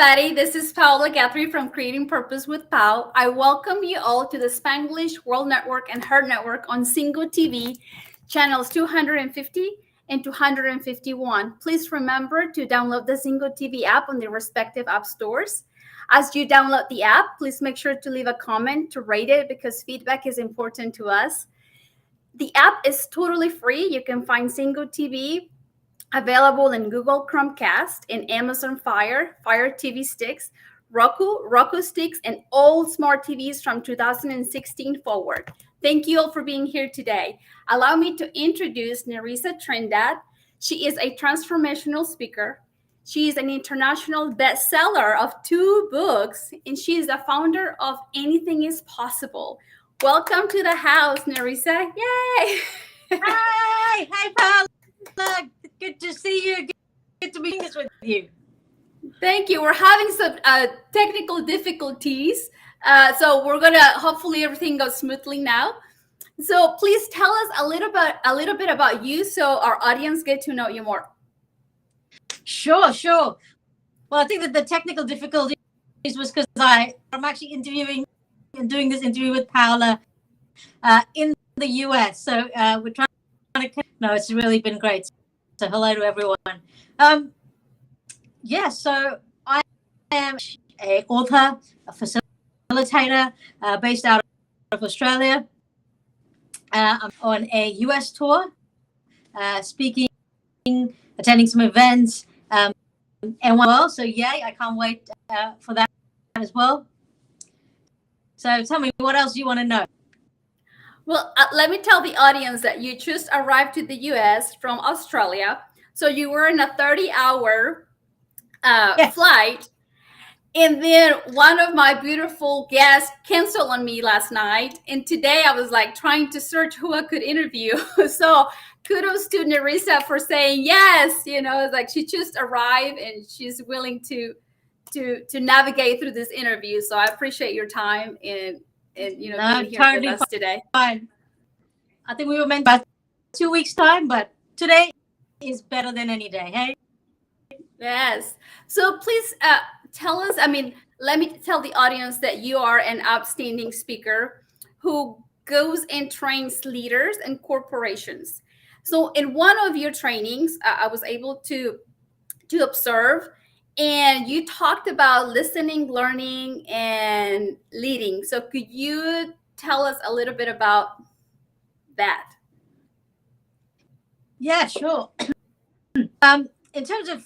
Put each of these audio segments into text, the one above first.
everybody. This is Paola Guthrie from Creating Purpose with Pao. I welcome you all to the Spanglish World Network and H.E.R Network on Single TV, channels 250 and 251. Please remember to download the Single TV app on the respective app stores. As you download the app, please make sure to leave a comment to rate it because feedback is important to us. The app is totally free. You can find Single TV available in Google Chromecast, in Amazon Fire TV sticks, Roku sticks, and all smart TVs from 2016 forward. Thank you all for being here today. Allow me to introduce Nerissa Trindade. She is a transformational speaker. She is an international bestseller of 2 books, and she is the founder of Anything is Possible. Welcome to the house, Nerissa. Yay! Hi, Paola. Good to see you. Good to be here with you. Thank you. We're having some technical difficulties, so we're gonna hopefully everything goes smoothly now. So please tell us a little bit about you, so our audience get to know you more. Sure. Well, I think that the technical difficulties was because I'm actually doing this interview with Paola in the US. So we're trying to. No, it's really been great. So hello to everyone. So I am an author, a facilitator based out of Australia. I'm on a US tour, speaking, attending some events, and well, so yay, I can't wait for that as well. So tell me, what else do you want to know? Well, let me tell the audience that you just arrived to the U.S. from Australia. So you were in a 30-hour flight. And then one of my beautiful guests canceled on me last night. And today I was like trying to search who I could interview. So kudos to Nerissa for saying yes. You know, it's like she just arrived and she's willing to navigate through this interview. So I appreciate your time and being here totally with us today. Fine. I think we were meant about 2 weeks' time, but today is better than any day, hey? Yes. So please tell us, let me tell the audience that you are an outstanding speaker who goes and trains leaders and corporations. So in one of your trainings, I was able to observe, and you talked about listening, learning, and leading. So could you tell us a little bit about that? Yeah, sure. In terms of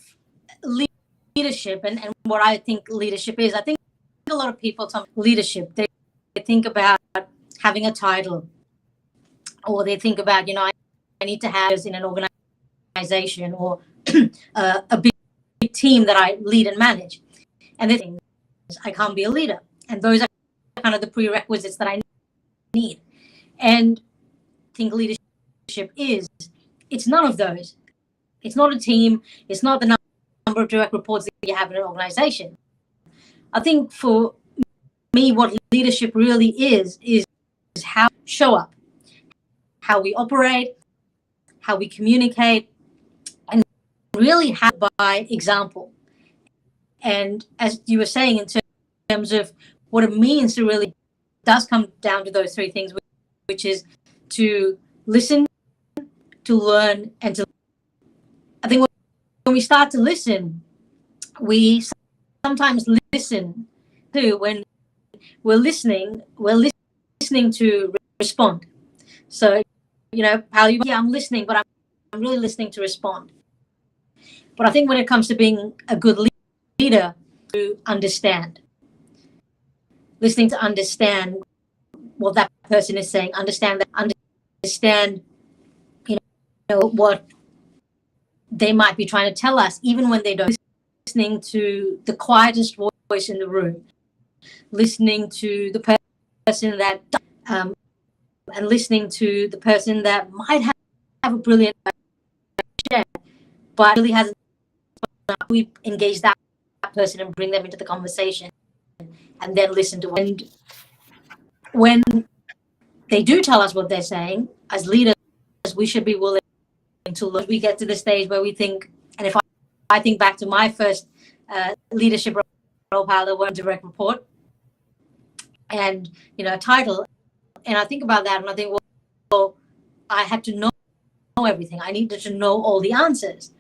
leadership and what I think leadership is, I think a lot of people talk leadership. They think about having a title, or they think about, I need to have in an organization or a big team that I lead and manage. And they think I can't be a leader. And those are kind of the prerequisites that I need. And I think leadership it's none of those. It's not a team. It's not the number of direct reports that you have in an organization. I think for me, what leadership really is how we show up, how we operate, how we communicate, and really have by example. And as you were saying, in terms of what it means to really does come down to those 3 things, which is to listen, to learn, and to. I think when we start to listen, we sometimes listen to when we're listening to respond. So, Pal, I'm listening, but I'm really listening to respond. But I think when it comes to being a good leader, to understand, listening to understand what that person is saying, understand what they might be trying to tell us, even when they don't. Listening to the quietest voice in the room, listening to the person that, and listening to the person that might have a brilliant idea, but really hasn't. We engage that person and bring them into the conversation, and then listen to. And when they do tell us what they're saying, as leaders, we should be willing to look. We get to the stage where we think, and if I think back to my first leadership Paola were a direct report and, a title. And I think about that and I think, well, I had to know everything. I needed to know all the answers.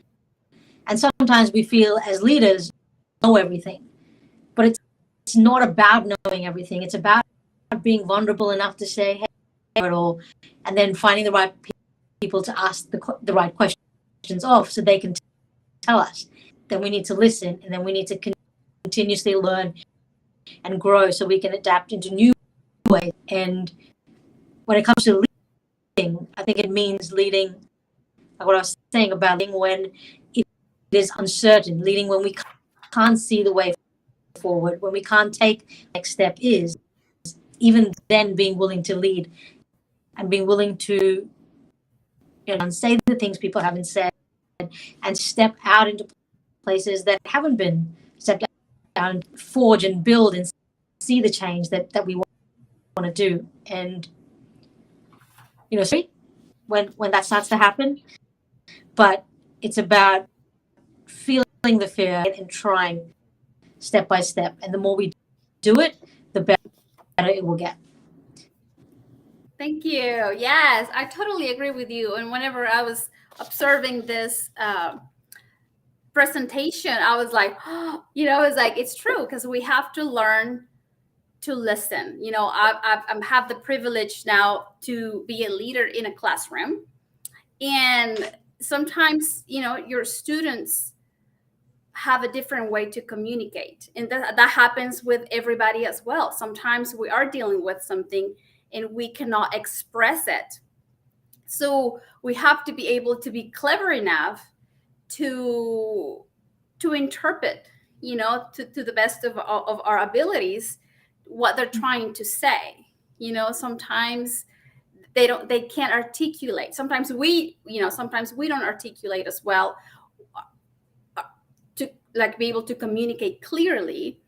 And sometimes we feel as leaders know everything, but it's not about knowing everything. It's about being vulnerable enough to say, hey, at all, and then finding the right people to ask the right questions of so they can tell us. Then we need to listen, and then we need to continuously learn and grow so we can adapt into new ways. And when it comes to leading, I think it means leading, like what I was saying about leading when it is uncertain, leading when we can't see the way forward, when we can't take the next step is, even then being willing to lead and being willing to say the things people haven't said and step out into places that haven't been stepped out and forge and build and see the change that we want to do. And when that starts to happen, but it's about feeling the fear and trying step by step, and the more we do it, the better it will get. Thank you. Yes, I totally agree with you. And whenever I was observing this presentation, I was like, it's like, it's true, because we have to learn to listen. I have the privilege now to be a leader in a classroom. And sometimes, your students have a different way to communicate. And that happens with everybody as well. Sometimes we are dealing with something and we cannot express it. So we have to be able to be clever enough to interpret, to the best of our abilities, what they're trying to say. Sometimes they can't articulate. Sometimes we don't articulate as well to be able to communicate clearly.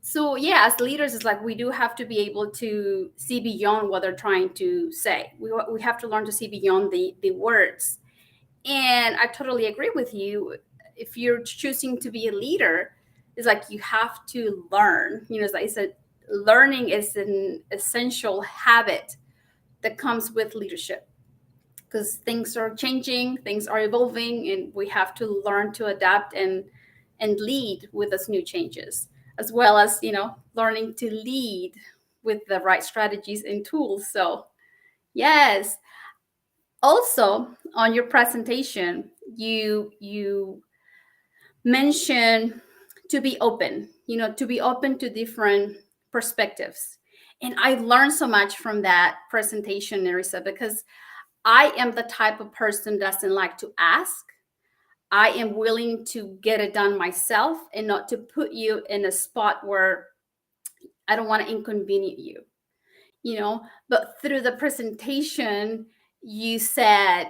So yeah, as leaders, it's like we do have to be able to see beyond what they're trying to say. We have to learn to see beyond the words. And I totally agree with you. If you're choosing to be a leader, it's like you have to learn. As I said, learning is an essential habit that comes with leadership, because things are changing, things are evolving, and we have to learn to adapt and lead with those new changes, as well as learning to lead with the right strategies and tools. So yes. Also, on your presentation, you mentioned to be open, to be open to different perspectives. And I learned so much from that presentation, Nerissa, because I am the type of person that doesn't like to ask. I am willing to get it done myself and not to put you in a spot where I don't want to inconvenience you. But through the presentation, you said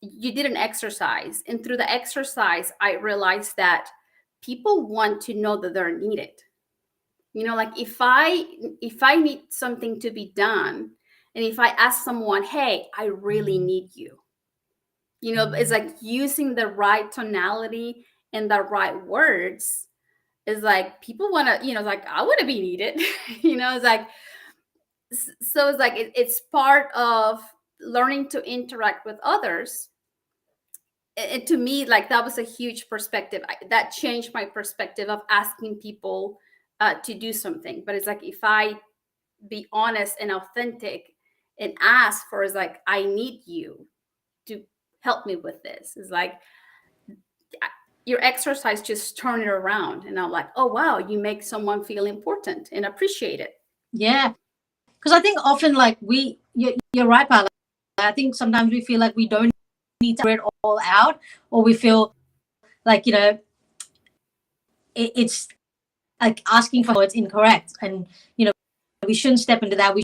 you did an exercise. And through the exercise, I realized that people want to know that they're needed. Like if I need something to be done, and if I ask someone, hey, I really need you, it's like using the right tonality and the right words is like people want to, like I want to be needed. It's like, so it's like it's part of learning to interact with others. And to me, like that was a huge perspective. That changed my perspective of asking people to do something. But it's like if I be honest and authentic and ask for, is like, I need you to help me with this. It's like your exercise just turn it around, and I'm like, oh wow, you make someone feel important and appreciate it. Yeah, because I think often like you're right, Paola. I think sometimes we feel like we don't need to figure it all out, or we feel like it's like asking for it's incorrect, and we shouldn't step into that. We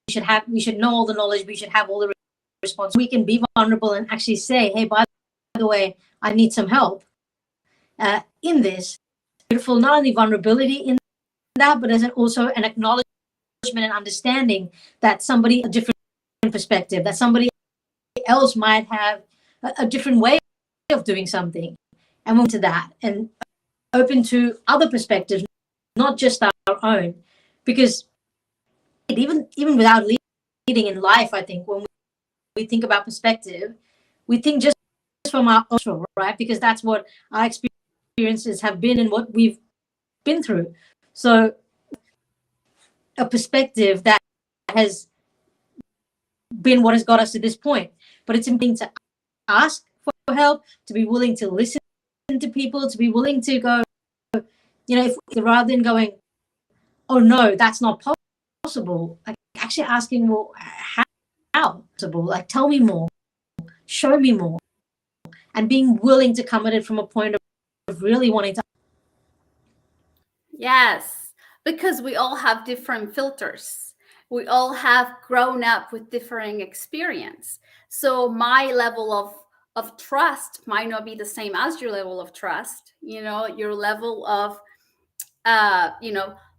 should know all the knowledge. We should have all the response. We can be vulnerable and actually say, hey, by the way, I need some help in this. Beautiful, not only vulnerability in that, but as also an acknowledgement and understanding that somebody a different perspective, that somebody else might have a different way of doing something, and we're to that and open to other perspectives, not just our own, because even without leading in life, I think when we think about perspective, we think just from our own, right? Because that's what our experiences have been and what we've been through. So a perspective that has been what has got us to this point. But it's important to ask for help, to be willing to listen to people, to be willing to go, if rather than going, oh no, that's not possible, like actually asking, well, how possible? Like, tell me more, show me more, and being willing to come at it from a point of really wanting to. Yes, because we all have different filters. We all have grown up with differing experience. So my level of trust might not be the same as your level of trust. Your level of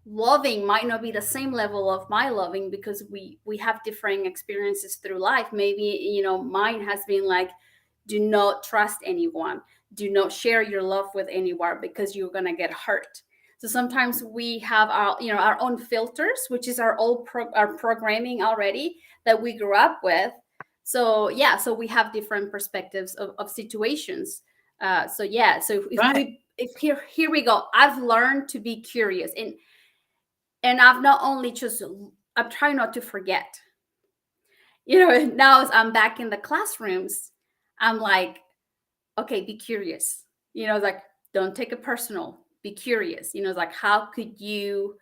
loving might not be the same level of my loving, because we have differing experiences through life. Maybe mine has been like, do not trust anyone, do not share your love with anyone because you're gonna get hurt. So sometimes we have our own filters, which is our our programming already that we grew up with. So so we have different perspectives of situations. So if here we go. I've learned to be curious, and I've not only just, I'm trying not to forget. Now as I'm back in the classrooms, I'm like, okay, be curious. It's like, don't take it personal. Be curious. It's like, how could you,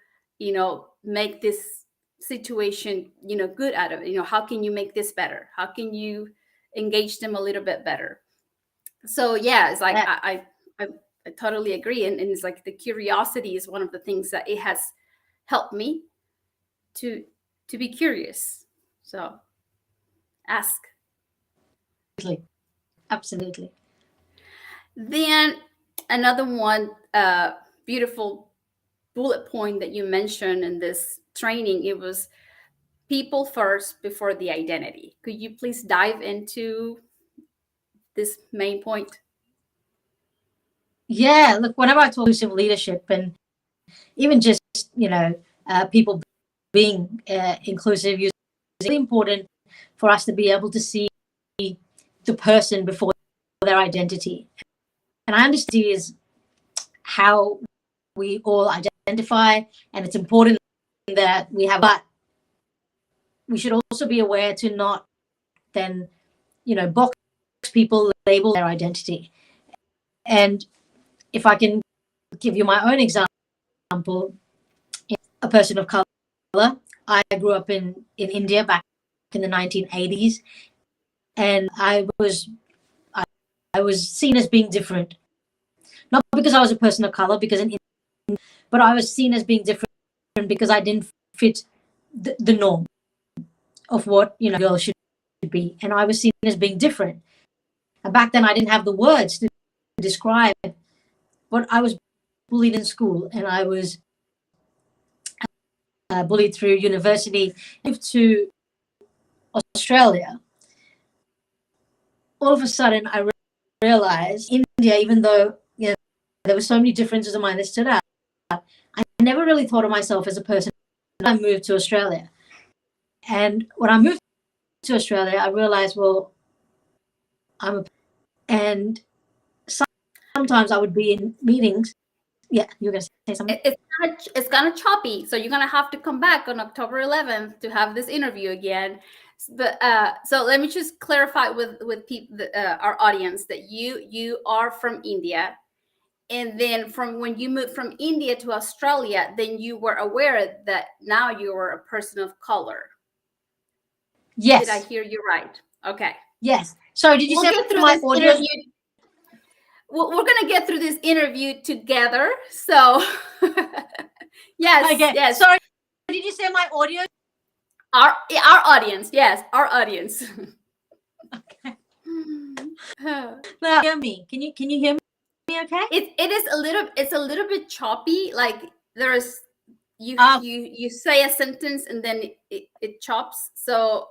make this situation, good out of it? How can you make this better? How can you engage them a little bit better? So it's like, I totally agree. And it's like the curiosity is one of the things that it has helped me to be curious. So ask. Absolutely. Then another one, beautiful bullet point that you mentioned in this training, it was people first before the identity. Could you please dive into this main point? Yeah, look, whenever I talk inclusive leadership, and even just people being inclusive, it's really important for us to be able to see the person before their identity. And I understand is how we all identify, and it's important that we have, but we should also be aware to not then box people, label their identity. And if I can give you my own example, a person of color, I grew up in India back in the 1980s, and I was seen as being different, not because I was a person of color, but I was seen as being different because I didn't fit the norm of what girls should be, and I was seen as being different. And back then, I didn't have the words to describe, but I was bullied in school, and I was bullied through university. I moved to Australia. All of a sudden, I realized India, even though there were so many differences in mine that stood out, I never really thought of myself as a person. I moved to Australia, and when I moved to Australia, I realized, well, and sometimes I would be in meetings. Yeah, you were gonna say something. It's kind of choppy, so you're gonna have to come back on October 11th to have this interview again. But so let me just clarify with people, our audience, that you are from India, and then from when you moved from India to Australia, then you were aware that now you were a person of color. Yes. Did I hear you right? Okay. Yes. Sorry, did you say my audio? We're gonna get through this interview together. So yes, okay. Yes. Sorry, did you say my audio? Our audience, yes, our audience. Okay. Now, hear me? Can you hear me? Okay. It's a little bit choppy. Like there's you say a sentence and then it chops. So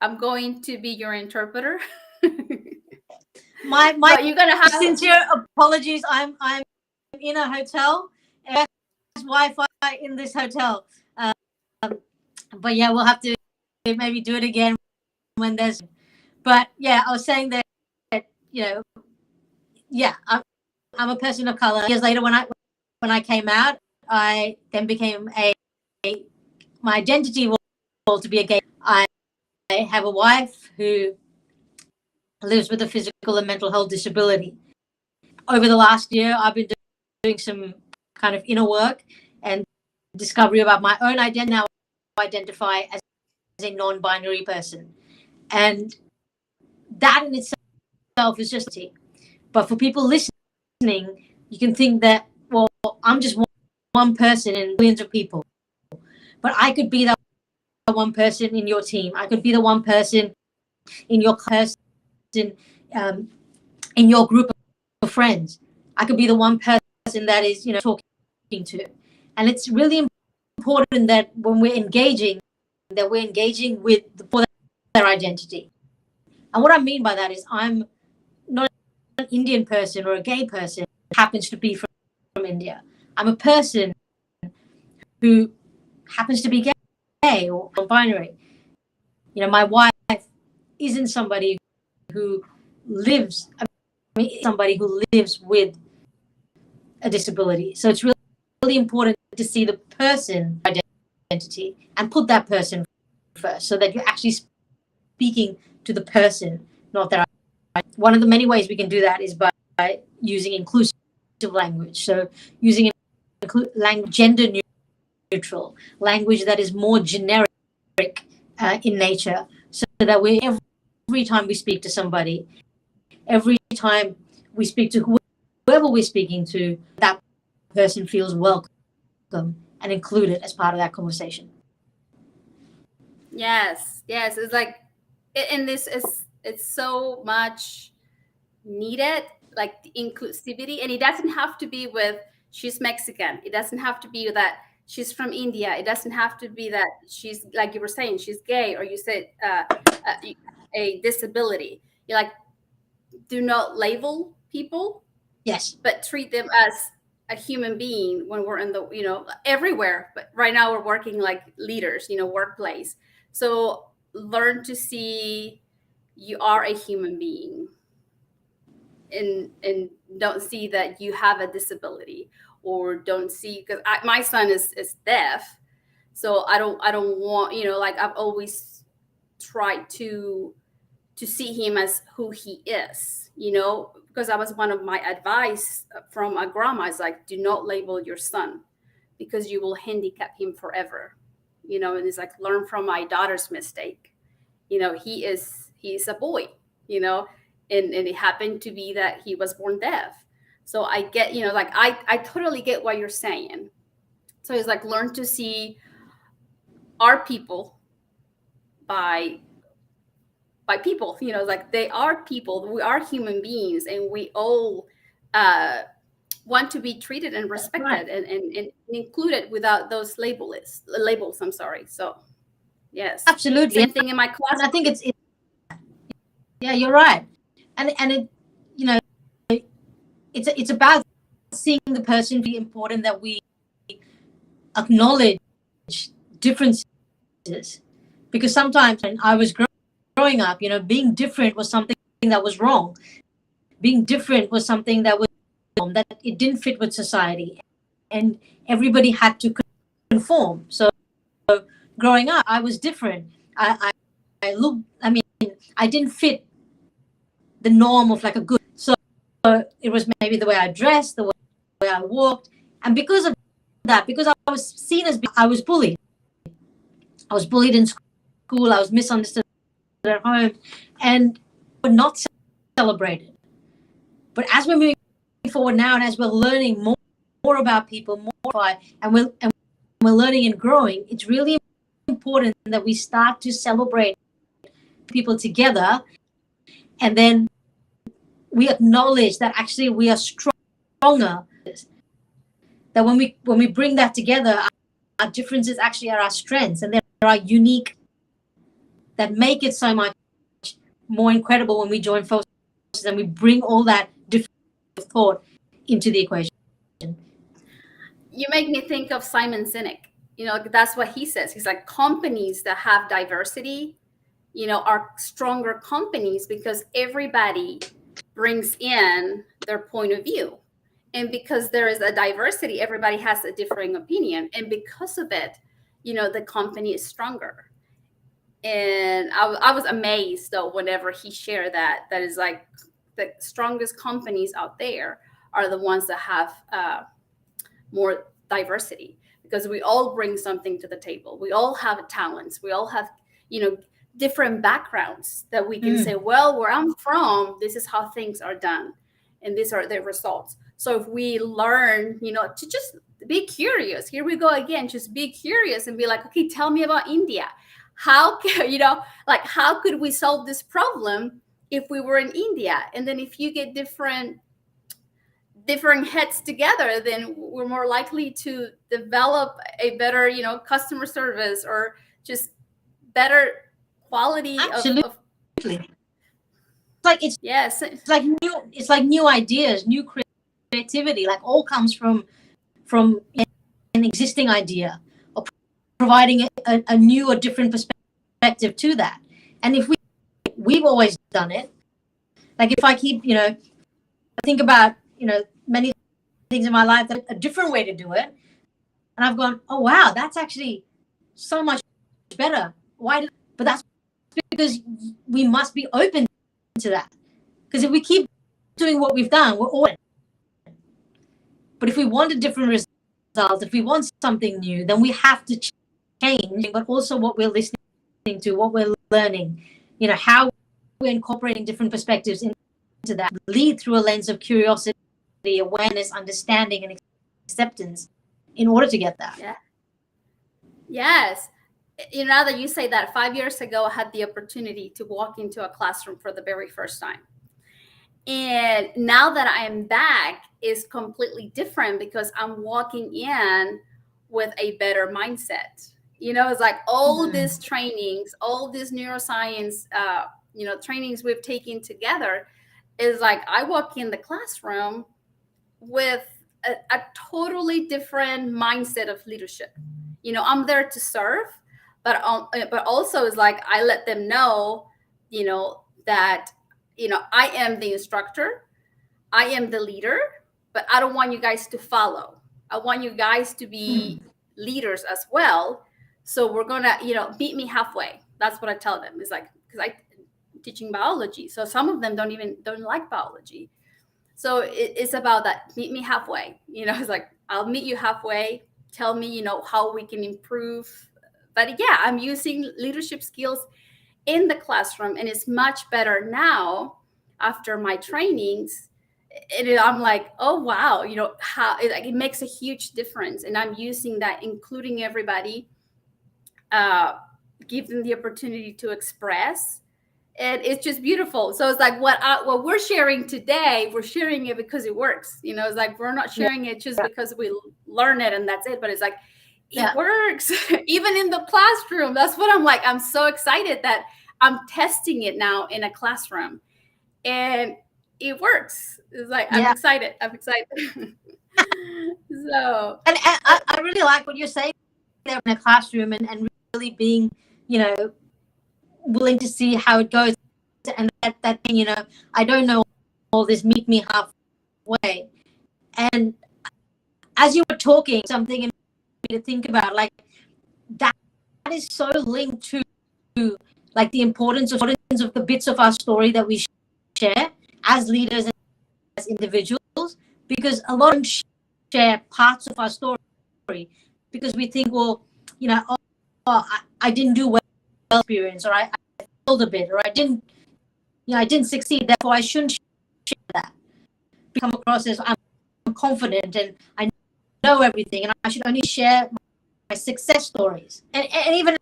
I'm going to be your interpreter. My you're gonna have sincere apologies. I'm in a hotel. It's Wi-Fi in this hotel. But yeah, we'll have to maybe do it again when there's. But yeah, I was saying that you know, yeah, I'm a person of color. Years later, when I came out, I then became my identity was to be a gay. I have a wife who lives with a physical and mental health disability. Over the last year, I've been doing some kind of inner work and discovery about my own identity. Now I identify as a non-binary person, and that in itself is just. But for people listening, you can think that, well, I'm just one person in millions of people, but I could be that one person in your team. I could be the one person in your person, um, in your group of friends. I could be the one person that is, talking to. And it's really important that when we're engaging, that we're engaging with for their identity. And what I mean by that is I'm not an Indian person or a gay person who happens to be from India. I'm a person who happens to be gay or non-binary. My wife isn't somebody who lives, somebody who lives with a disability. So it's really, really important to see the person identity and put that person first, so that you're actually speaking to the person, not that. One of the many ways we can do that is by using inclusive language. So using gender neutral language that is more generic in nature, so that every time we speak to somebody, every time we speak to whoever we're speaking to, that person feels welcome and included as part of that conversation. Yes, it's like, and this is, it's so much needed, like the inclusivity. And it doesn't have to be with she's Mexican, it doesn't have to be that she's from India, it doesn't have to be that she's, like you were saying, she's gay, or you said a disability. You're like, do not label people, yes, but treat them as a human being when we're in the, everywhere. But right now we're working like leaders, workplace. So learn to see you are a human being, and don't see that you have a disability, or don't see, because my son is deaf, so I don't want, like, I've always tried to see him as who he is, because that was one of my advice from a grandma, is like, do not label your son, because you will handicap him forever, and it's like, learn from my daughter's mistake. He's a boy, and it happened to be that he was born deaf. So I get, like, I totally get what you're saying. So it's like, learn to see our people by people, like, they are people, we are human beings, and we all want to be treated and respected, right, and included without those labels. I'm sorry. So yes, absolutely. Same thing in my class. And I think it's yeah, you're right. And it, it's about seeing the person. Be important that we acknowledge differences, because sometimes when I was growing up, being different was something that was wrong. Being different was something that was that it didn't fit with society, and everybody had to conform. So growing up, I was different. I looked. I mean, I didn't fit the norm of like a good. So it was maybe the way I dressed, the way I walked, and because of that, because I was seen as, I was bullied. I was bullied in school. I was misunderstood at home, and were not celebrated. But as we're moving forward now, and as we're learning more about people, and we're learning and growing, it's really important that we start to celebrate people together, and then we acknowledge that actually we are stronger. That when we bring that together, our differences actually are our strengths, and they are unique, that make it so much more incredible when we join forces and we bring all that different thought into the equation. You make me think of Simon Sinek. That's what he says. He's like, companies that have diversity, are stronger companies because everybody brings in their point of view. And because there is a diversity, everybody has a differing opinion. And because of it, the company is stronger. And I was amazed though, whenever he shared that is like the strongest companies out there are the ones that have more diversity, because we all bring something to the table. We all have talents. We all have, different backgrounds that we can say, well, where I'm from, this is how things are done, and these are the results. So if we learn, to just be curious, here we go again, just be curious and be like, okay, tell me about India. How can, how could we solve this problem if we were in India? And then if you get different heads together, then we're more likely to develop a better, customer service, or just better quality. Absolutely. of It's yes, it's like new ideas, new creativity, like all comes from an existing idea, or providing a new or different perspective to that. And if we've always done it, like if I keep, think about, many things in my life that a different way to do it, and I've gone, oh wow, that's actually so much better. But that's because we must be open to that. Because if we keep doing what we've done, we're all. But if we want a different result, if we want something new, then we have to change, but also what we're listening to, what we're learning, how we're incorporating different perspectives into that, lead through a lens of curiosity, awareness, understanding, and acceptance in order to get that. Yeah. Yes. Now that you say that, 5 years ago, I had the opportunity to walk into a classroom for the very first time. And now that I am back, is completely different, because I'm walking in with a better mindset. It's like all these trainings, all these neuroscience, trainings we've taken together, is like I walk in the classroom with a totally different mindset of leadership. I'm there to serve, but also is like I let them know, that I am the instructor, I am the leader, but I don't want you guys to follow. I want you guys to be leaders as well. So we're gonna, meet me halfway. That's what I tell them. It's like, because I'm teaching biology, so some of them don't like biology. So it's about that. Meet me halfway. It's like I'll meet you halfway. Tell me, how we can improve. But yeah, I'm using leadership skills in the classroom, and it's much better now after my trainings. And I'm like, oh wow, how it makes a huge difference. And I'm using that, including everybody, give them the opportunity to express. And it's just beautiful. So it's like what we're sharing today, we're sharing it because it works. It's like we're not sharing it just because we learn it and that's it. But it's like it works even in the classroom. That's what I'm like. I'm so excited that I'm testing it now in a classroom, and it works. It's like I'm excited. So, and I really like what you're saying there in a classroom, and really being, willing to see how it goes, and that thing, I don't know all this, meet me halfway. And as you were talking, something in me to think about, like that is so linked to like the importance of the bits of our story that we share as leaders and as individuals, because a lot of them share parts of our story because we think, well, I didn't do well experience, or I failed a bit, or I didn't succeed, therefore I shouldn't share that. Come across as I'm confident and I know everything, and I should only share my success stories. And even in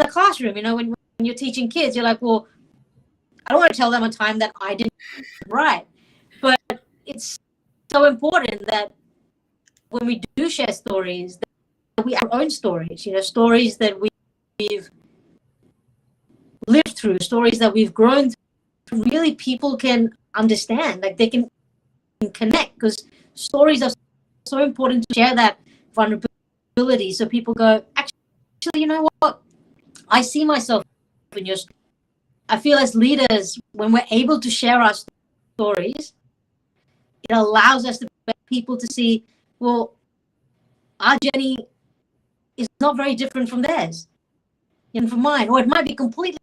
the classroom, when you're teaching kids, you're like, well, I don't want to tell them a time that I didn't right. But it's so important that when we do share stories, that we have our own stories, stories that we've lived through, stories that we've grown through, really people can understand, like they can connect, because stories are so important to share that vulnerability. So people go, actually, you know what? I see myself in your story. I feel as leaders, when we're able to share our stories, it allows us to people to see, well, our journey is not very different from theirs and from mine, or it might be completely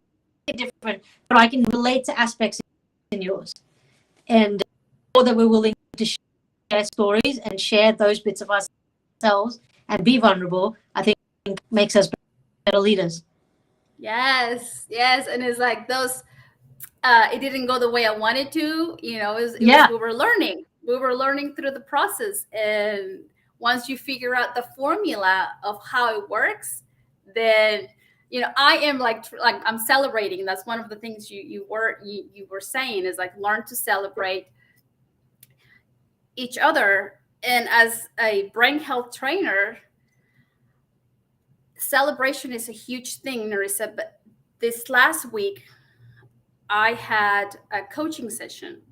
different, but I can relate to aspects in yours. And more that we're willing to share stories and share those bits of ourselves and be vulnerable, I think makes us better leaders. Yes, yes. And it's like those, it didn't go the way I wanted to, you know, we were learning. We were learning through the process. And once you figure out the formula of how it works, then, you know, I am like I'm celebrating. That's one of the things you were saying is like learn to celebrate each other. And as a brain health trainer, celebration is a huge thing, Nerissa. But this last week, I had a coaching session,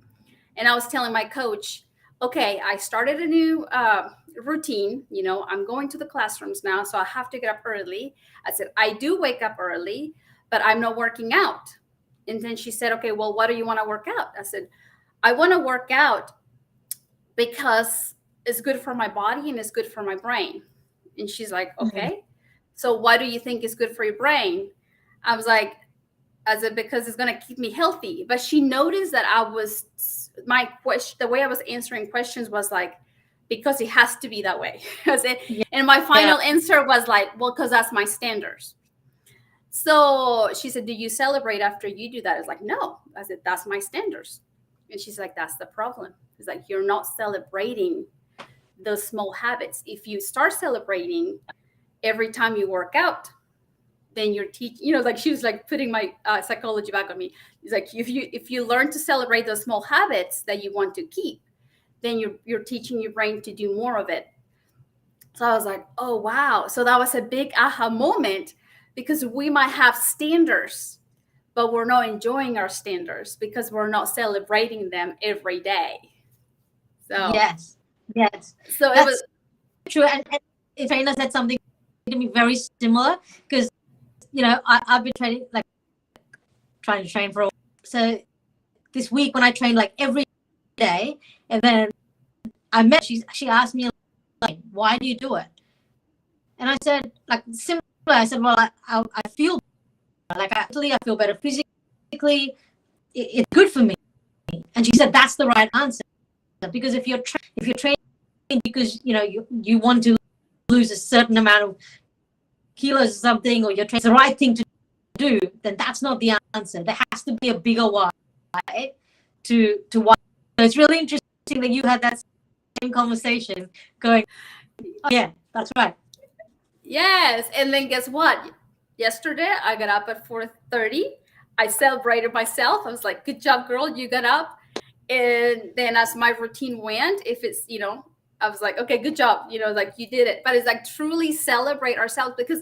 and I was telling my coach, okay, I started a new routine. You know, I'm going to the classrooms now, so I have to get up early. I said, I do wake up early, but I'm not working out. And then she said, okay, well, what do you want to work out? I said, I want to work out because it's good for my body and it's good for my brain. And she's like, okay, so why do you think it's good for your brain? I was like, because it's going to keep me healthy. But she noticed that my question, the way I was answering questions was like, because it has to be that way. And my final answer was like, well, because that's my standards. So she said, do you celebrate after you do that? I was like, no. I said, that's my standards. And she's like, that's the problem. It's like, you're not celebrating those small habits. If you start celebrating every time you work out, then you're teaching, you know, like she was like putting my psychology back on me. It's like, if you learn to celebrate those small habits that you want to keep, then you're teaching your brain to do more of it. So I was like, oh, wow. So that was a big aha moment, because we might have standards, but we're not enjoying our standards because we're not celebrating them every day. So yes. So that's it was true. And trainer said something to me very similar, because you know I've been trying to train for a while. So this week when I trained like every day, and then I met, she asked me like, why do you do it? And I said, like, similar. I said, well, I feel like I feel better physically. It's good for me. And she said, that's the right answer. Because if you're training because you know you want to lose a certain amount of kilos or something, or you're training the right thing to do, then that's not the answer. There has to be a bigger why to why. So it's really interesting that you had that same conversation going, oh, yeah, that's right. Yes. And then guess what? Yesterday, I got up at 4:30. I celebrated myself. I was like, good job, girl. You got up. And then as my routine went, if it's, you know, I was like, okay, good job. You know, like you did it. But it's like truly celebrate ourselves, because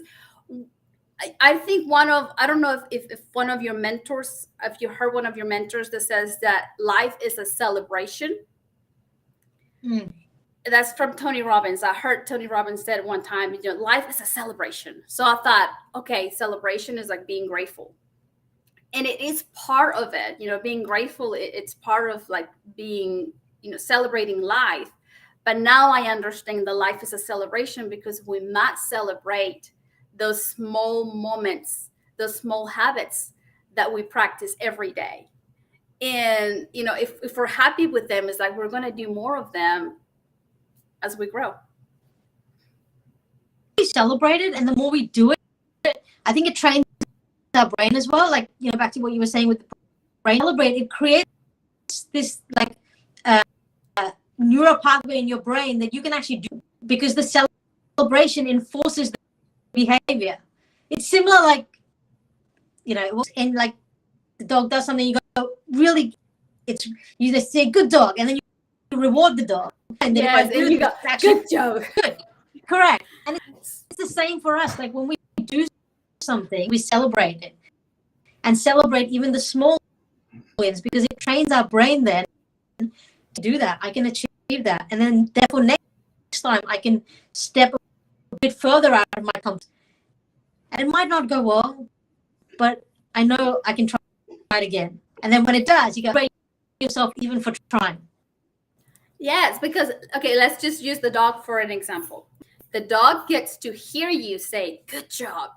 I think I don't know if one of your mentors, if you heard one of your mentors that says that life is a celebration. That's from Tony Robbins. I heard Tony Robbins said one time, you know, life is a celebration. So I thought, okay, celebration is like being grateful. And it is part of it, you know, being grateful. It's part of like being, you know, celebrating life. But now I understand that life is a celebration, because we might celebrate those small moments, those small habits that we practice every day. And, you know, if we're happy with them, it's like we're going to do more of them as we grow. We celebrate it, and the more we do it, I think it trains our brain as well. Like, you know, back to what you were saying with the brain, celebrate, it creates this like neural pathway in your brain that you can actually do, because the celebration enforces the behavior. It's similar, like, you know, and like the dog does something, you go, really, you just say good dog, and then you reward the dog, and then yes, and you go, good job. Good. Correct. And it's the same for us. Like when we do something, we celebrate it, and celebrate even the small wins, because it trains our brain then to do that. I can achieve that, and then therefore next time I can step bit further out of my comfort. And it might not go well, but I know I can try it again. And then when it does, you go, yourself even for trying. Yes, because, okay, let's just use the dog for an example. The dog gets to hear you say, good job.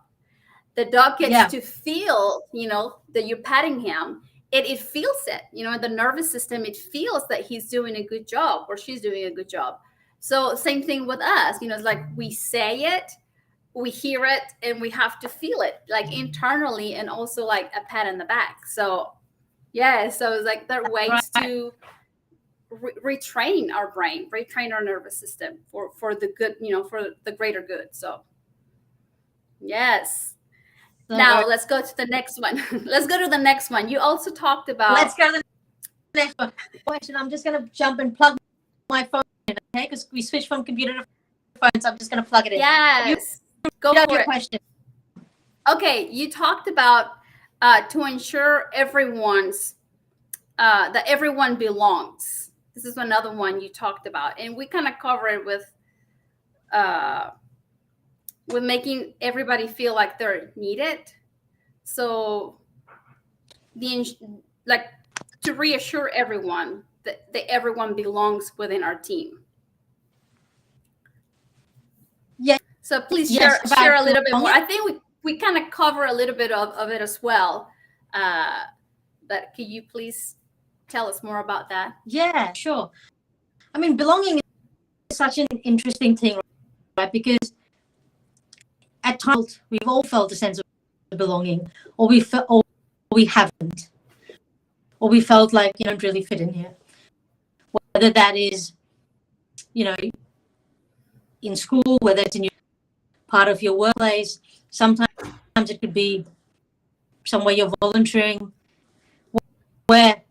The dog gets to feel, that you're patting him. It feels it, the nervous system, it feels that he's doing a good job or she's doing a good job. So same thing with us, it's like we say it, we hear it, and we have to feel it like internally, and also like a pat on the back. So yeah, so it's like there are ways to retrain our brain, retrain our nervous system for the good, for the greater good. So yes. Now let's go to the next one. Let's go to the next one. You also talked about. Let's go to the next one. Question. I'm just going to jump and plug my phone in, okay? Because we switched from computer to phone, so I'm just going to plug it in. Yes. Go for it. Question. Okay, you talked about to ensure that everyone belongs. This is another one you talked about, and we kind of cover it with making everybody feel like they're needed. So to reassure everyone that everyone belongs within our team. Yeah. So please share a little bit more. I think we kind of cover a little bit of it as well. But can you please tell us more about that? Yeah, sure. I mean, belonging is such an interesting thing, right? Because at times we've all felt a sense of belonging, or we haven't, or we felt like you don't really fit in here. Whether that is, in school, whether it's in your part of your workplace, sometimes it could be somewhere you're volunteering, where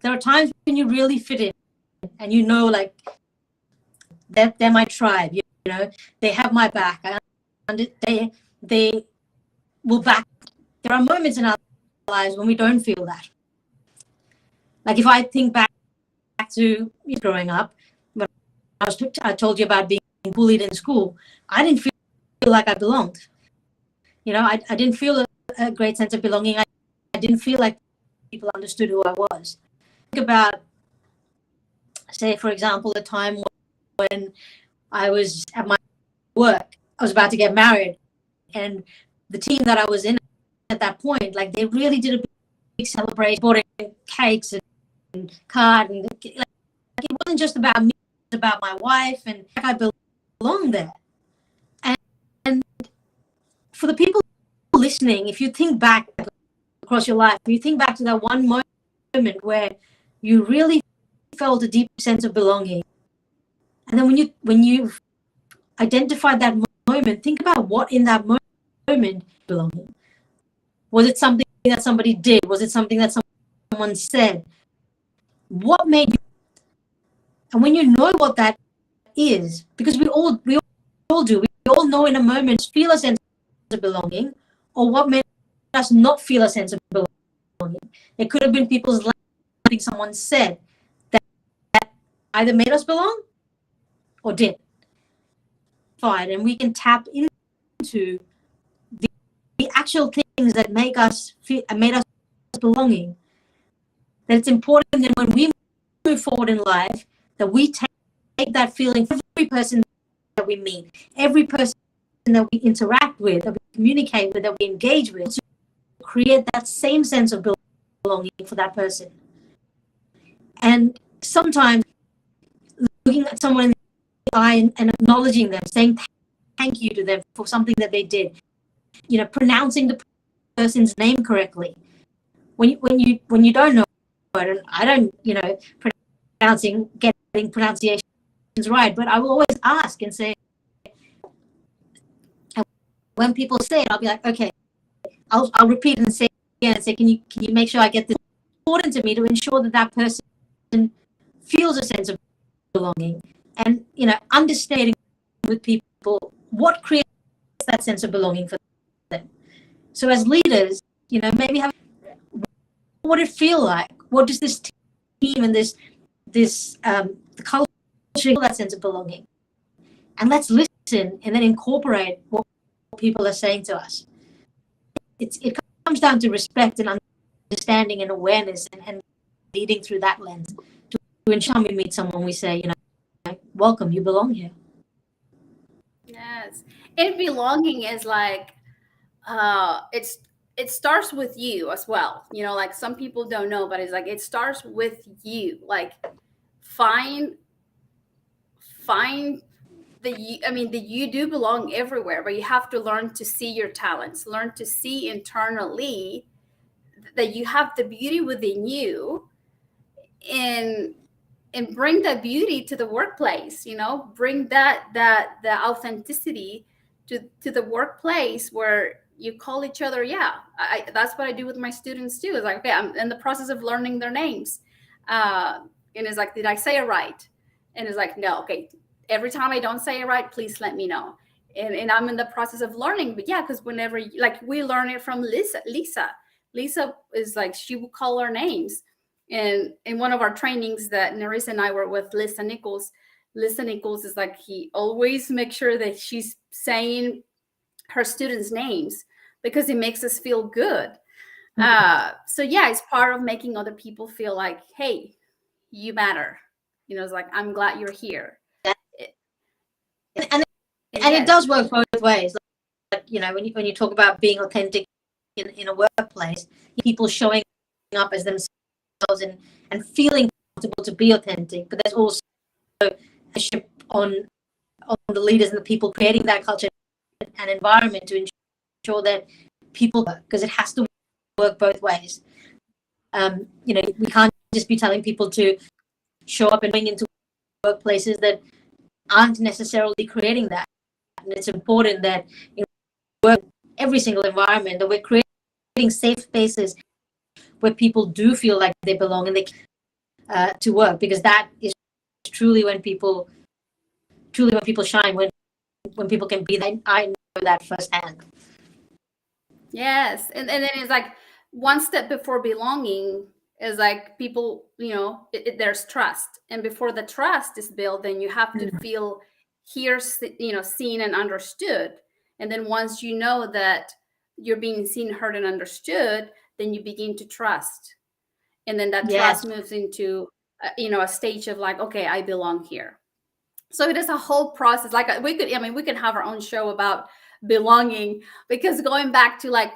there are times when you really fit in, and like they're my tribe. They have my back, and they will back. There are moments in our lives when we don't feel that. Like if I think back to growing up, when I told you about being bullied in school, I didn't feel like I belonged. I didn't feel a great sense of belonging. I didn't feel like people understood who I was. Think about, say, for example, a time when I was at my work. I was about to get married, and the team that I was in at that point, like they really did a big celebration, bought cakes and card, and it wasn't just about me, it was about my wife, and I belonged there. And for the people listening, if you think back across your life, you think back to that one moment where you really felt a deep sense of belonging, and then when you identified that moment, think about what in that moment belonging. Was it something that somebody did? Was it something that someone said? What made you? And when you know what that is, because we all do, we all know in a moment, feel a sense of belonging, or what made us not feel a sense of belonging. It could have been people's lives, something someone said that either made us belong or did. And we can tap into the actual things that make us feel and made us belonging. That it's important that when we move forward in life, that we take that feeling for every person that we meet, every person that we interact with, that we communicate with, that we engage with, to create that same sense of belonging for that person. And sometimes looking at someone in the eye and acknowledging them, saying thank you to them for something that they did, pronouncing the person's name correctly. When you don't know it, and I don't, getting pronunciations right, but I will always ask and say, and when people say it, I'll be like, okay, I'll repeat and say again and say, can you make sure I get this? It's important to me to ensure that person feels a sense of belonging, and understanding with people what creates that sense of belonging for them. So as leaders, maybe what would it feel like? What does this team and this the culture feel that sense of belonging? And let's listen and then incorporate what people are saying to us. It comes down to respect and understanding and awareness, and leading through that lens to ensure we meet someone, we say, welcome, you belong here. Yes. And belonging is like it starts with you as well. Like some people don't know, but it's like it starts with you. Like find the you do belong everywhere, but you have to learn to see your talents, learn to see internally that you have the beauty within you, and bring that beauty to the workplace. Bring the authenticity to the workplace, where you call each other. Yeah, that's what I do with my students too. It's like, okay, I'm in the process of learning their names, and it's like, did I say it right? And it's like, no. Okay, every time I don't say it right, please let me know. And I'm in the process of learning. But yeah, because whenever like we learn it from Lisa is like, she will call our names. And in one of our trainings that Nerissa and I were with, Lisa Nichols is like, he always makes sure that she's saying her students' names because it makes us feel good. So yeah, it's part of making other people feel like, hey, you matter. It's like, I'm glad you're here. And it does work both ways. Like, when you talk about being authentic in a workplace, people showing up as themselves and feeling comfortable to be authentic. But there's also a shift on the leaders and the people creating that culture and environment to ensure that people, because it has to work both ways. We can't just be telling people to show up and bring into workplaces that aren't necessarily creating that. And it's important that in every single environment that we're creating safe spaces where people do feel like they belong and they to work, because that is truly when people shine, when people can be that. I know that firsthand. Yes. And then it's like one step before belonging is like people, there's trust. And before the trust is built, then you have to feel here, seen and understood. And then once you know that you're being seen, heard, and understood, then you begin to trust. And then that trust moves into, a stage of like, okay, I belong here. So it is a whole process. Like we could have our own show about belonging, because going back to like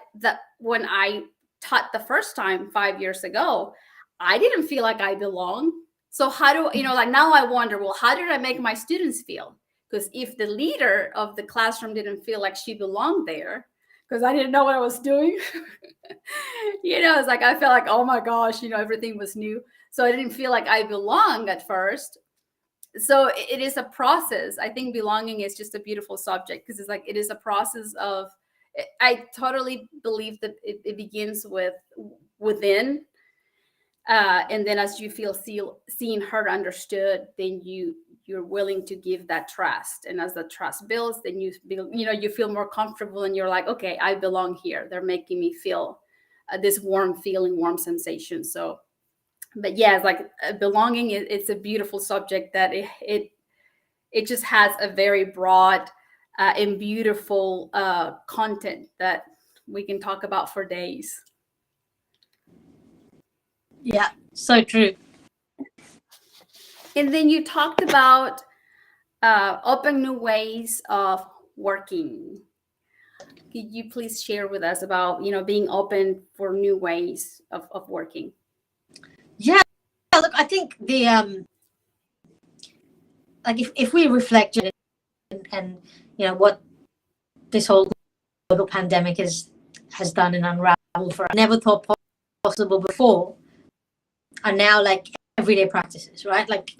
when I taught the first time 5 years ago, I didn't feel like I belong. So how do like now I wonder, well, how did I make my students feel? Because if the leader of the classroom didn't feel like she belonged there, because I didn't know what I was doing, it's like I felt like, oh my gosh, everything was new. So I didn't feel like I belonged at first. So it is a process. I think belonging is just a beautiful subject, because it's like it is a process of, I totally believe that it begins within, and then as you feel seen, heard, understood, then you're willing to give that trust, and as the trust builds, then you feel more comfortable, and you're like, okay, I belong here. They're making me feel this warm feeling, warm sensation. So but yeah, it's like belonging. It's a beautiful subject that it just has a very broad and beautiful content that we can talk about for days. Yeah, so true. And then you talked about open new ways of working. Could you please share with us about being open for new ways of working? Yeah, look, I think the like if we reflect and what this whole global pandemic has done and unraveled for us, never thought possible before, are now like everyday practices, right? Like,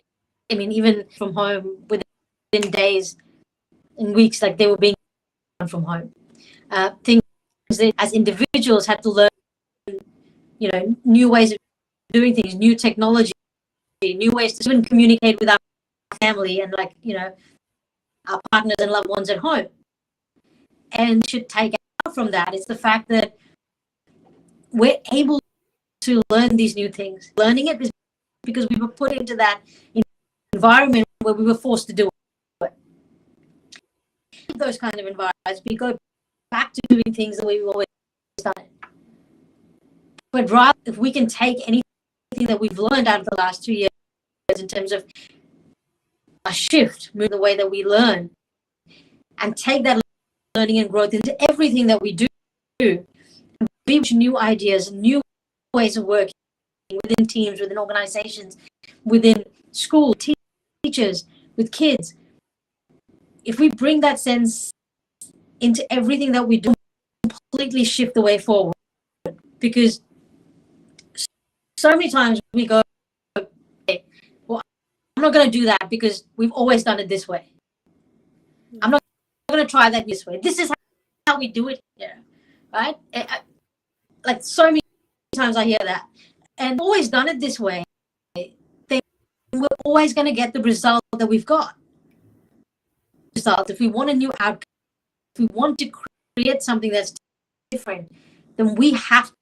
I mean, even from home, within days and weeks, like they were being done from home. Things that as individuals had to learn, new ways of doing things, new technology, new ways to even communicate with our family and our partners and loved ones at home. And should take out from that is the fact that we're able to learn these new things. Learning it is because we were put into that environment where we were forced to do it. those kind of environments. We go back to doing things the way we've always done it. But rather, if we can take anything that we've learned out of the last 2 years in terms of a shift, move the way that we learn, and take that learning and growth into everything that we do, be new ideas, new ways of working within teams, within organizations, within school, teachers, with kids. If we bring that sense into everything that we do, completely shift the way forward. Because so many times we go, okay, well, I'm not going to do that because we've always done it this way. I'm not going to try that this way. This is how we do it here, right? Like so many times I hear that, and always done it this way, then we're always going to get the result that we've got. If we want a new outcome, if we want to create something that's different, then we have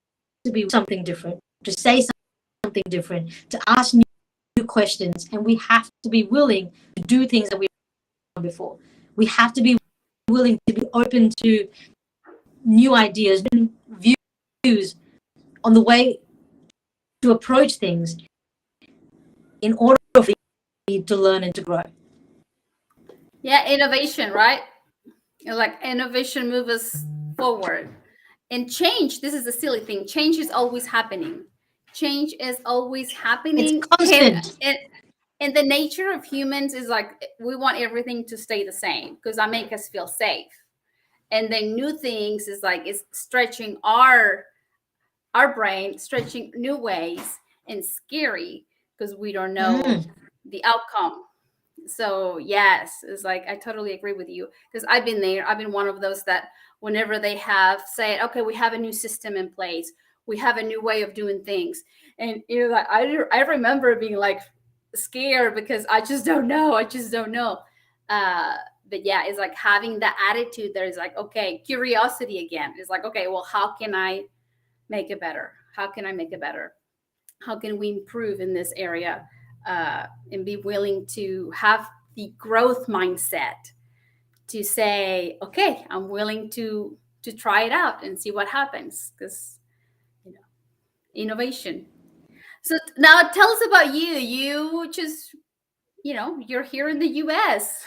to be something different, to say something different, to ask new questions, and we have to be willing to do things that we've done before. We have to be willing to be open to new ideas, new views on the way to approach things in order for you to learn and to grow. Yeah, innovation, right? Like innovation moves us forward. And change, this is a silly thing. Change is always happening. Change is always happening. It's constant. And the nature of humans is like we want everything to stay the same because that makes us feel safe. And then new things is like it's stretching our brain, stretching new ways, and scary because we don't know the outcome. So yes, it's like I totally agree with you because I've been there. I've been one of those that whenever they have said, okay, we have a new system in place, we have a new way of doing things, and like I remember being like scared because I just don't know. But yeah, it's like having that attitude that is like, okay, curiosity again. It's like, okay, well, how can I make it better? How can I make it better? How can we improve in this area? And be willing to have the growth mindset to say, okay, I'm willing to try it out and see what happens because innovation. So now tell us about you. You just you're here in the U.S.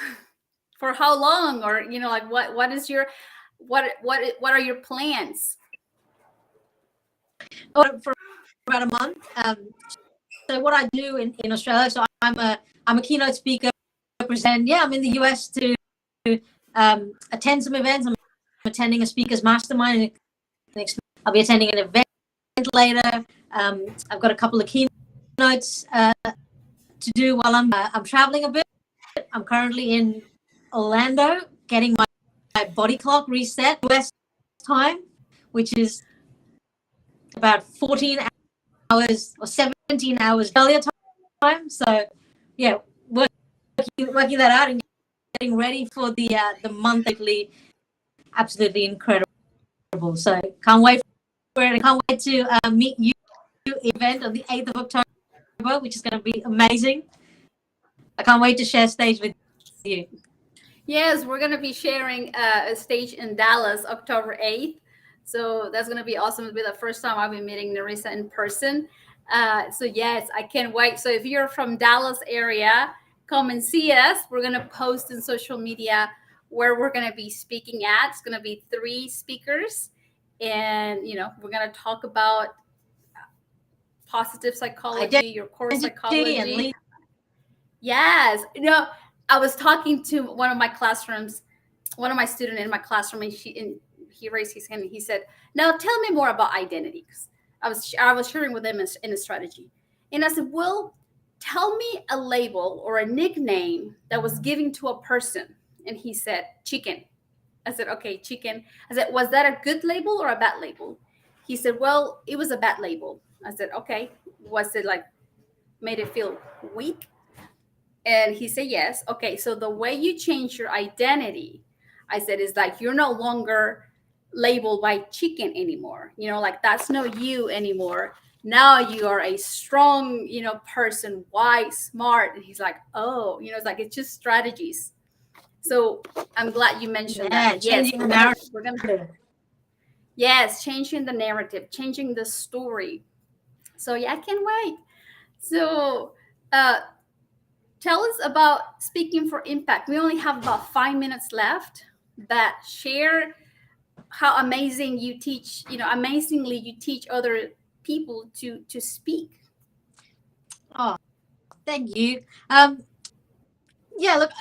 for how long, or like what is your what are your plans? For about a month. So what I do in Australia, so I'm a keynote speaker, present. Yeah, I'm in the US to attend some events. I'm attending a speakers mastermind. I'll be attending an event later. I've got a couple of keynotes to do while I'm traveling a bit. I'm currently in Orlando getting my body clock reset US time, which is about 14 hours or 17 hours earlier time. So yeah, working that out and getting ready for the month. Absolutely incredible. So can't wait for it. I can't wait to meet you event on the 8th of October, which is going to be amazing. I can't wait to share stage with you. Yes, we're going to be sharing a stage in Dallas October 8th. So that's going to be awesome. It'll be the first time I'll be meeting Nerissa in person. So yes, I can't wait. So if you're from Dallas area, come and see us. We're going to post in social media where we're going to be speaking at. It's going to be 3 speakers. And, we're going to talk about positive psychology, your core psychology. Yes. I was talking to one of my classrooms, one of my students in my classroom, and he raised his hand and he said, now tell me more about identity. I was sharing with him in a strategy. And I said, well, tell me a label or a nickname that was given to a person. And he said, chicken. I said, okay, chicken. I said, was that a good label or a bad label? He said, well, it was a bad label. I said, okay. Was it like made it feel weak? And he said, yes. Okay, so the way you change your identity, I said, is like you're no longer labeled by chicken anymore. Like that's no you anymore. Now you are a strong, person, wise, smart. And he's like, oh, it's like it's just strategies. So I'm glad you mentioned Yeah, that. Yes, changing the narrative. we're gonna yes, changing the narrative, changing the story. So yeah, I can't wait. So uh, tell us about speaking for impact. We only have about 5 minutes left, but share how amazing you teach. You know, amazingly you teach other people to speak. Oh, thank you. Yeah, look,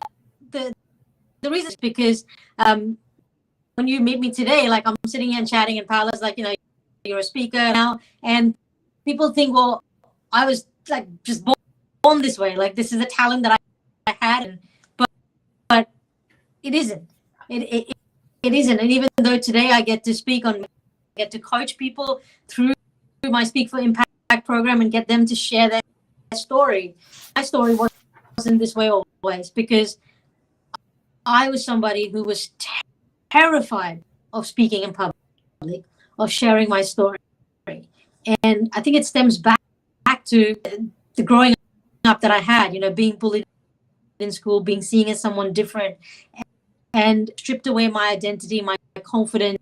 the the reason is because when you meet me today, like I'm sitting here and chatting, and Paola's like, you're a speaker now, and people think, well, I was like just born this way, like this is a talent that I had, but it isn't. It isn't. And even though today I get to get to coach people through my Speak for Impact program and get them to share their story. My story wasn't this way always, because I was somebody who was terrified of speaking in public, of sharing my story. And I think it stems back to the growing up that I had, being bullied in school, being seen as someone different, and stripped away my identity, my confidence,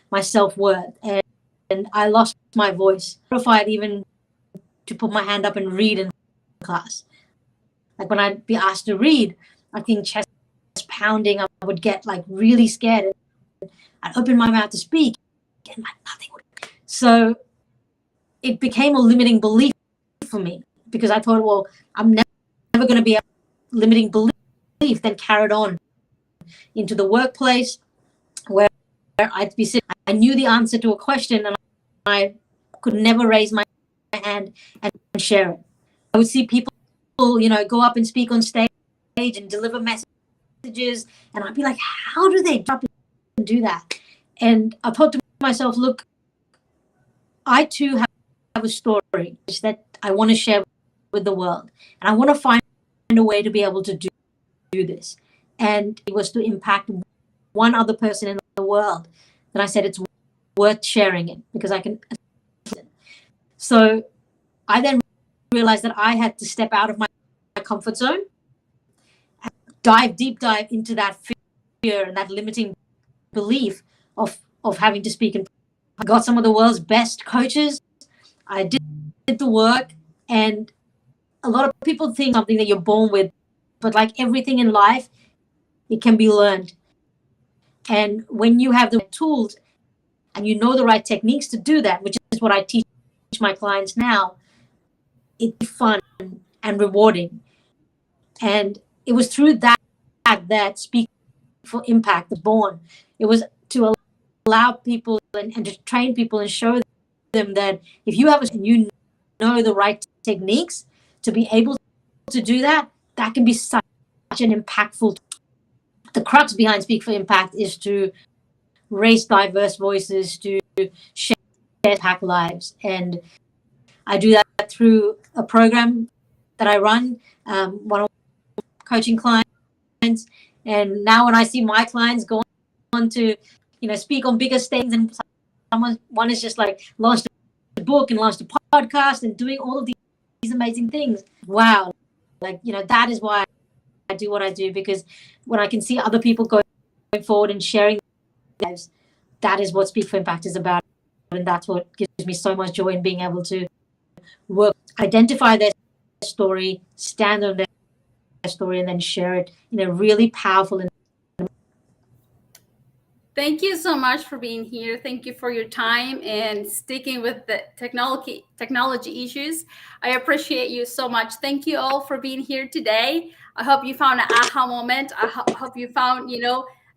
my self-worth. And I lost my voice. Terrified even to put my hand up and read in class. Like when I'd be asked to read, I think chest pounding, I would get like really scared. I'd open my mouth to speak and like nothing would. So it became a limiting belief for me, because I thought, well, I'm never going to be a limiting belief. Then carried on into the workplace, where I'd be sitting. I knew the answer to a question and I could never raise my hand and share it. I would see people, go up and speak on stage and deliver messages, and I'd be like, how do they drop and do that? And I thought to myself, look, I too have a story that I want to share with the world, and I want to find a way to be able to do this. And it was to impact one other person in the world. Then I said it's worth sharing it, because I can. So I then realized that I had to step out of my comfort zone, deep dive into that fear and that limiting belief of having to speak. And I got some of the world's best coaches. I did the work, and a lot of people think something that you're born with, but like everything in life, it can be learned. And when you have the tools and you know the right techniques to do that, which is what I teach my clients now, it's fun and rewarding. And it was through that Speak for Impact was born. It was to allow people and to train people and show them that if you have you know the right techniques to be able to do that, that can be such an impactful. The crux behind Speak for Impact is to raise diverse voices, to share impact lives. And I do that through a program that I run, one of coaching clients. And now when I see my clients go on to, speak on bigger stages, and one is just like launched a book and launched a podcast and doing all of these amazing things. Wow. Like, that is why I do what I do, because when I can see other people going forward and sharing their lives, that is what Speak for Impact is about. And that's what gives me so much joy in being able to work, identify their story, stand on their story, and then share it in a really powerful and Thank you so much for being here. Thank you for your time and sticking with the technology issues. I appreciate you so much. Thank you all for being here today. I hope you found an aha moment. I hope you found,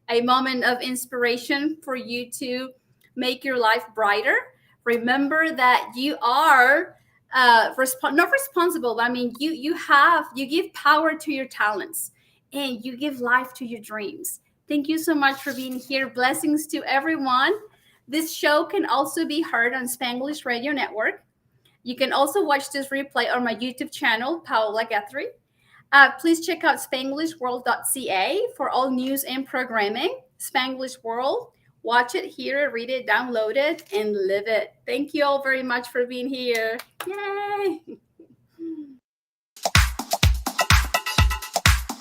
a moment of inspiration for you to make your life brighter. Remember that you are not responsible, but I mean you give power to your talents and you give life to your dreams. Thank you so much for being here. Blessings to everyone. This show can also be heard on Spanglish Radio Network. You can also watch this replay on my YouTube channel, Paola Guthrie. Please check out spanglishworld.ca for all news and programming. Spanglish World. Watch it, hear it, read it, download it, and live it. Thank you all very much for being here. Yay!